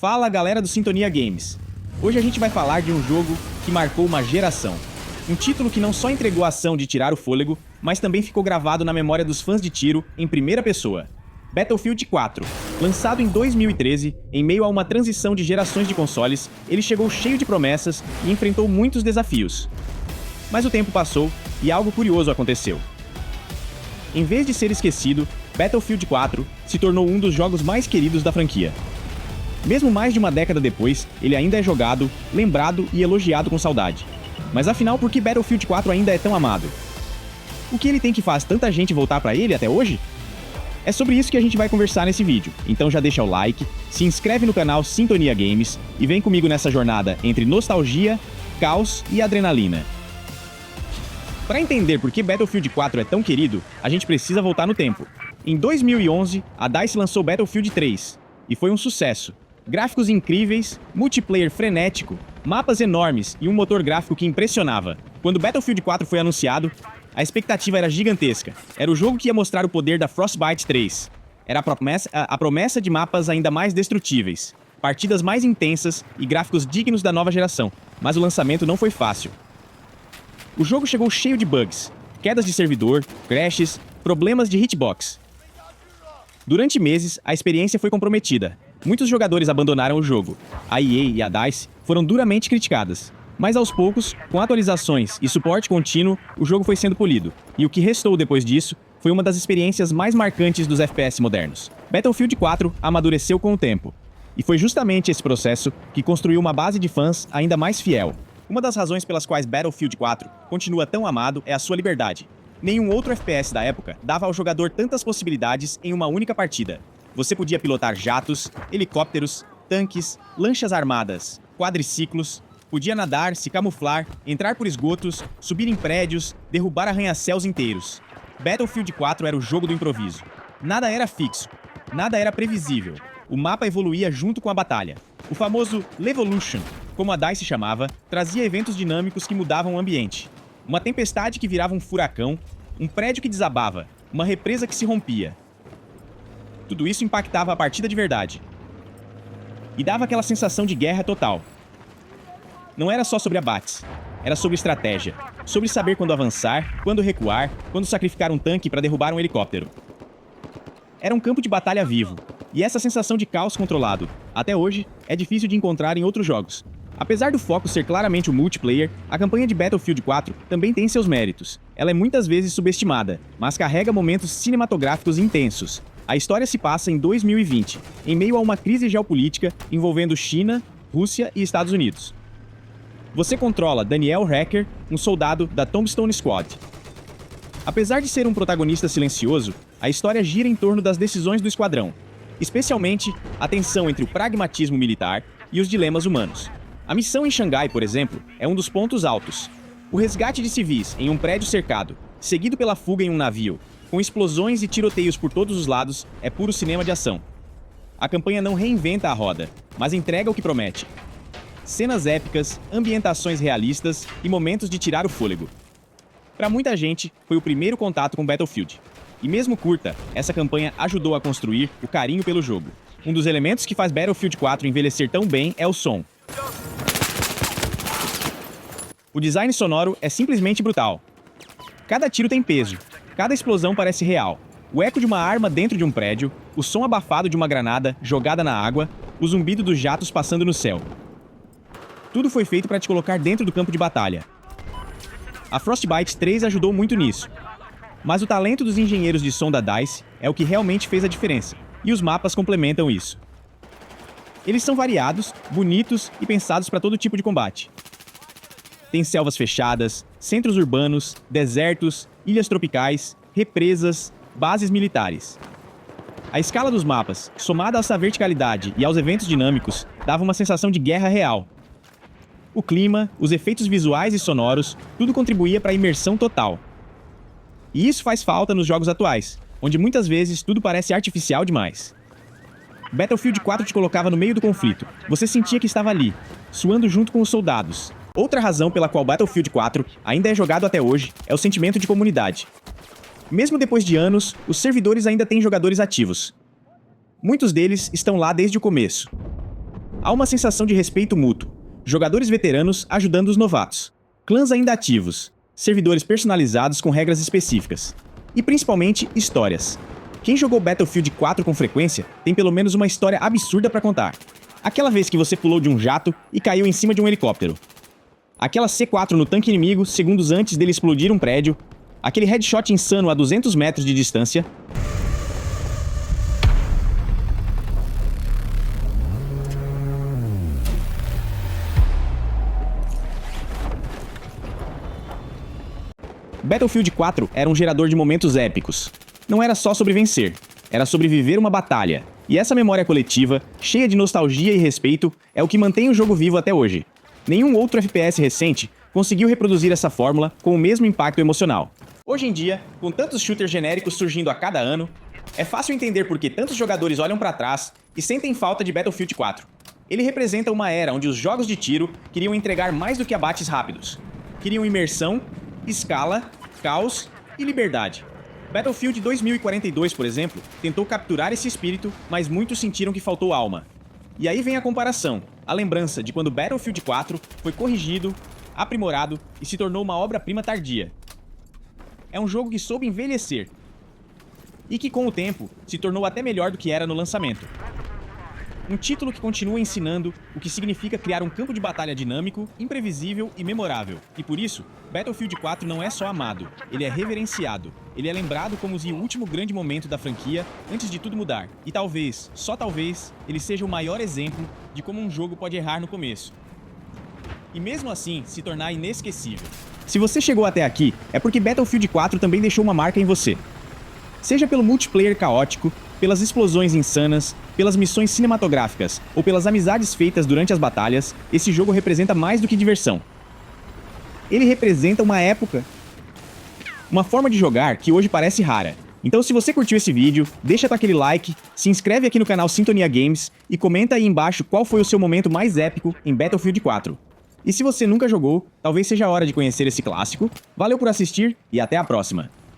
Fala galera do Sintonia Games! Hoje a gente vai falar de um jogo que marcou uma geração. Um título que não só entregou a ação de tirar o fôlego, mas também ficou gravado na memória dos fãs de tiro em primeira pessoa. Battlefield 4. Lançado em 2013, em meio a uma transição de gerações de consoles, ele chegou cheio de promessas e enfrentou muitos desafios. Mas o tempo passou e algo curioso aconteceu. Em vez de ser esquecido, Battlefield 4 se tornou um dos jogos mais queridos da franquia. Mesmo mais de uma década depois, ele ainda é jogado, lembrado e elogiado com saudade. Mas afinal, por que Battlefield 4 ainda é tão amado? O que ele tem que faz tanta gente voltar pra ele até hoje? É sobre isso que a gente vai conversar nesse vídeo, então já deixa o like, se inscreve no canal Sintonia Games e vem comigo nessa jornada entre nostalgia, caos e adrenalina. Para entender por que Battlefield 4 é tão querido, a gente precisa voltar no tempo. Em 2011, a DICE lançou Battlefield 3, e foi um sucesso. Gráficos incríveis, multiplayer frenético, mapas enormes e um motor gráfico que impressionava. Quando Battlefield 4 foi anunciado, a expectativa era gigantesca. Era o jogo que ia mostrar o poder da Frostbite 3. Era a promessa de mapas ainda mais destrutíveis, partidas mais intensas e gráficos dignos da nova geração. Mas o lançamento não foi fácil. O jogo chegou cheio de bugs, quedas de servidor, crashes, problemas de hitbox. Durante meses, a experiência foi comprometida. Muitos jogadores abandonaram o jogo. A EA e a DICE foram duramente criticadas. Mas aos poucos, com atualizações e suporte contínuo, o jogo foi sendo polido. E o que restou depois disso foi uma das experiências mais marcantes dos FPS modernos. Battlefield 4 amadureceu com o tempo. E foi justamente esse processo que construiu uma base de fãs ainda mais fiel. Uma das razões pelas quais Battlefield 4 continua tão amado é a sua liberdade. Nenhum outro FPS da época dava ao jogador tantas possibilidades em uma única partida. Você podia pilotar jatos, helicópteros, tanques, lanchas armadas, quadriciclos, podia nadar, se camuflar, entrar por esgotos, subir em prédios, derrubar arranha-céus inteiros. Battlefield 4 era o jogo do improviso. Nada era fixo, nada era previsível. O mapa evoluía junto com a batalha. O famoso Levolution, como a DICE chamava, trazia eventos dinâmicos que mudavam o ambiente. Uma tempestade que virava um furacão, um prédio que desabava, uma represa que se rompia. Tudo isso impactava a partida de verdade. E dava aquela sensação de guerra total. Não era só sobre abates, era sobre estratégia, sobre saber quando avançar, quando recuar, quando sacrificar um tanque para derrubar um helicóptero. Era um campo de batalha vivo, e essa sensação de caos controlado, até hoje, é difícil de encontrar em outros jogos. Apesar do foco ser claramente o multiplayer, a campanha de Battlefield 4 também tem seus méritos. Ela é muitas vezes subestimada, mas carrega momentos cinematográficos intensos. A história se passa em 2020, em meio a uma crise geopolítica envolvendo China, Rússia e Estados Unidos. Você controla Daniel Hacker, um soldado da Tombstone Squad. Apesar de ser um protagonista silencioso, a história gira em torno das decisões do esquadrão, especialmente a tensão entre o pragmatismo militar e os dilemas humanos. A missão em Xangai, por exemplo, é um dos pontos altos. O resgate de civis em um prédio cercado, seguido pela fuga em um navio, com explosões e tiroteios por todos os lados, é puro cinema de ação. A campanha não reinventa a roda, mas entrega o que promete. Cenas épicas, ambientações realistas e momentos de tirar o fôlego. Para muita gente, foi o primeiro contato com Battlefield. E mesmo curta, essa campanha ajudou a construir o carinho pelo jogo. Um dos elementos que faz Battlefield 4 envelhecer tão bem é o som. O design sonoro é simplesmente brutal. Cada tiro tem peso, cada explosão parece real. O eco de uma arma dentro de um prédio, o som abafado de uma granada jogada na água, o zumbido dos jatos passando no céu. Tudo foi feito para te colocar dentro do campo de batalha. A Frostbite 3 ajudou muito nisso. Mas o talento dos engenheiros de som da DICE é o que realmente fez a diferença, e os mapas complementam isso. Eles são variados, bonitos e pensados para todo tipo de combate. Tem selvas fechadas, centros urbanos, desertos, ilhas tropicais, represas, bases militares. A escala dos mapas, somada a essa verticalidade e aos eventos dinâmicos, dava uma sensação de guerra real. O clima, os efeitos visuais e sonoros, tudo contribuía para a imersão total. E isso faz falta nos jogos atuais, onde muitas vezes tudo parece artificial demais. Battlefield 4 te colocava no meio do conflito. Você sentia que estava ali, suando junto com os soldados. Outra razão pela qual Battlefield 4 ainda é jogado até hoje é o sentimento de comunidade. Mesmo depois de anos, os servidores ainda têm jogadores ativos. Muitos deles estão lá desde o começo. Há uma sensação de respeito mútuo, jogadores veteranos ajudando os novatos, clãs ainda ativos, servidores personalizados com regras específicas, e principalmente histórias. Quem jogou Battlefield 4 com frequência tem pelo menos uma história absurda pra contar. Aquela vez que você pulou de um jato e caiu em cima de um helicóptero. Aquela C4 no tanque inimigo segundos antes dele explodir um prédio. Aquele headshot insano a 200 metros de distância. Battlefield 4 era um gerador de momentos épicos. Não era só sobre vencer, era sobre viver uma batalha. E essa memória coletiva, cheia de nostalgia e respeito, é o que mantém o jogo vivo até hoje. Nenhum outro FPS recente conseguiu reproduzir essa fórmula com o mesmo impacto emocional. Hoje em dia, com tantos shooters genéricos surgindo a cada ano, é fácil entender por que tantos jogadores olham para trás e sentem falta de Battlefield 4. Ele representa uma era onde os jogos de tiro queriam entregar mais do que abates rápidos. Queriam imersão, escala, caos e liberdade. Battlefield 2042, por exemplo, tentou capturar esse espírito, mas muitos sentiram que faltou alma. E aí vem a comparação, a lembrança de quando Battlefield 4 foi corrigido, aprimorado e se tornou uma obra-prima tardia. É um jogo que soube envelhecer e que, com o tempo, se tornou até melhor do que era no lançamento. Um título que continua ensinando o que significa criar um campo de batalha dinâmico, imprevisível e memorável. E por isso, Battlefield 4 não é só amado, ele é reverenciado. Ele é lembrado como o último grande momento da franquia antes de tudo mudar. E talvez, só talvez, ele seja o maior exemplo de como um jogo pode errar no começo. E mesmo assim, se tornar inesquecível. Se você chegou até aqui, é porque Battlefield 4 também deixou uma marca em você. Seja pelo multiplayer caótico, pelas explosões insanas, pelas missões cinematográficas ou pelas amizades feitas durante as batalhas, esse jogo representa mais do que diversão. Ele representa uma época, uma forma de jogar que hoje parece rara. Então se você curtiu esse vídeo, deixa aquele like, se inscreve aqui no canal Sintonia Games e comenta aí embaixo qual foi o seu momento mais épico em Battlefield 4. E se você nunca jogou, talvez seja a hora de conhecer esse clássico. Valeu por assistir e até a próxima!